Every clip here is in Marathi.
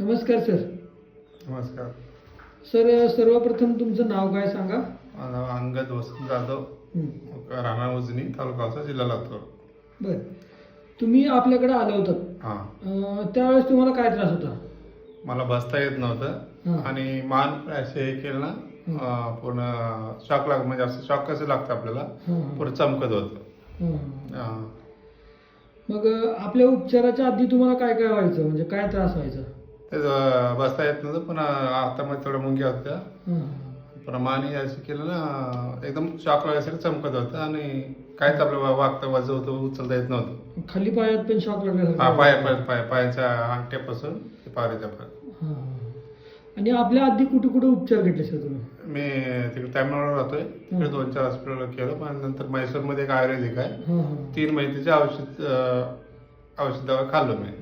नमस्कार सर. नमस्कार. सर सर्वप्रथम तुमचं नाव काय सांगा? माझं नाव अंगद वसंत जाधव, राहणार उजनी, तालुका औसा, जिल्हा लातूर. बर, तुम्ही आपल्याकडे आला होतात. त्यावेळेस तुम्हाला काय त्रास होता? मला बसता येत नव्हतं आणि मान असे हे केलं ना, पूर्ण शॉक लाग म्हणजे असं शॉक कसं लागतं आपल्याला, पूर्ण चमकत होतं. मग आपल्या उपचाराच्या आधी तुम्हाला काय काय व्हायचं, म्हणजे काय त्रास व्हायचा? ते बसता येत नव्हतं, पण हातामध्ये थोड्या मुंग्या होत्या. पण माने असं केलं ना, एकदम शॉक लागल्यासारखं चमकत होतं आणि काहीच आपलं वागता वजन होतं, उचलता येत नव्हतं. खाली पायात पण शॉक पायाच्या अंगठ्यापासून ते पायाच्या आणि आपल्या आधी कुठे कुठे उपचार घेतले सर तुम्ही? मी तिकडे तामिळनाडूला राहतोय, तिकडे 2-4 हॉस्पिटल केलं, पण नंतर मैसूरमध्ये एक आयुर्वेदिक आहे, 3 महिन्याचे औषध दवा खाल्लो मी,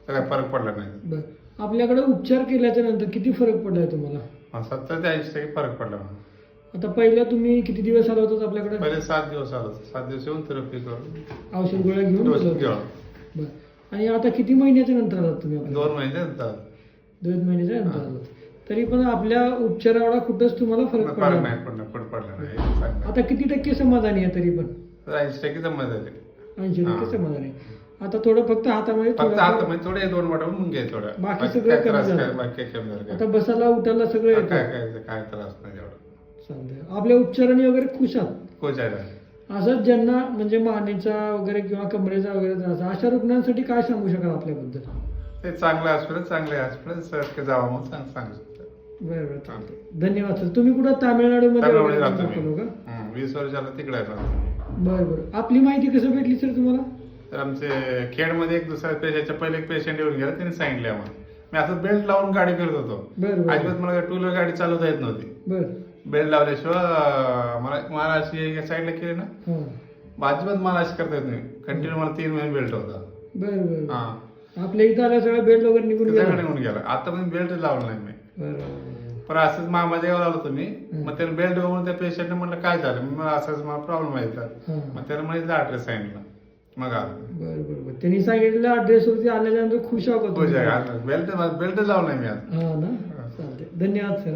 तर काही फरक पडला नाही. बर, आपल्याकडे उपचार केल्याच्या नंतर किती फरक पडलाय तुम्हाला? 70 ते 80% फरक पडला मला. आता पहिल्या तुम्ही किती दिवस आला होतात आपल्याकडे? पहिले 7 दिवस आलो, 7 दिवस येऊन थेरपी करून औषध गोळ्या घेऊन बर, आणि आता किती महिन्याच्या नंतर आलात तुम्ही? 2 महिने नंतर. 2 महिन्याच्या नंतर आलात, तरी पण आपल्या उपचारावर कुठंच तुम्हाला फरक पडला नाही पडला. आता किती टक्के समाधानी आहे तरी पण? 80% जमा झाले. 80% समाधानी. आता थोडं फक्त हातामध्ये थोडे 2 वाटा मुंग्या आहे थोड्या, बाकी सगळं कमी झालं. आता बसायला उठायला सगळं येतं. काय त्रास नाही एवढा. चालतंय. आपल्या उपचाराने वगैरे खुश आहात? खुश आहे. असंच ज्यांना म्हणजे मानेचा वगैरे किंवा कमरेचा वगैरे त्रास, अशा रुग्णांसाठी काय सांगू शकाल आपल्याबद्दल? ते चांगलं हॉस्पिटल, चांगले हॉस्पिटल सारखे जावं म्हणून सांगू शकतो. बरं चालतंय, धन्यवाद सर. तुम्ही कुठं तामिळनाडूमध्ये का? 20 वर्ष झालं तिकडे आहे. बरं, आपली माहिती कसं भेटली सर तुम्हाला? तर आमचे खेडमध्ये एक दुसऱ्या पेशंटच्या पहिले एक पेशंट येऊन गेला, त्यांनी सांगितले आम्हाला. मी असं बेल्ट लावून गाडी करत होतो, अजिबात मला 2 व्हीलर गाडी चालवता येत नव्हती. बेल्ट लावल्याशिवाय मला अशी साईडला केली ना, अजिबात मला अशी करता येत नाही. कंटिन्यू मला 3 महिने बेल्ट होता. बरं, आपल्या इथं आल्या सगळं बेल्ट वगैरे निघून गेला. आता पण बेल्ट लावला नाही मी. पण असंच मामाच्या गावाला आलो तुम्ही, मग त्याने बेल्ट बघून त्या पेशंटने म्हटलं काय झालं, मग असंच मला प्रॉब्लेम व्हायचा. मग त्याला म्हणजे ऍड्रेस सांगितलं, मग आलो. बरोबर, त्यांनी सांगितलेल्या ऍड्रेसवरती आल्याच्यानंतर खुश आहोत. बेल्ट लावला नाही मी आज. धन्यवाद सर.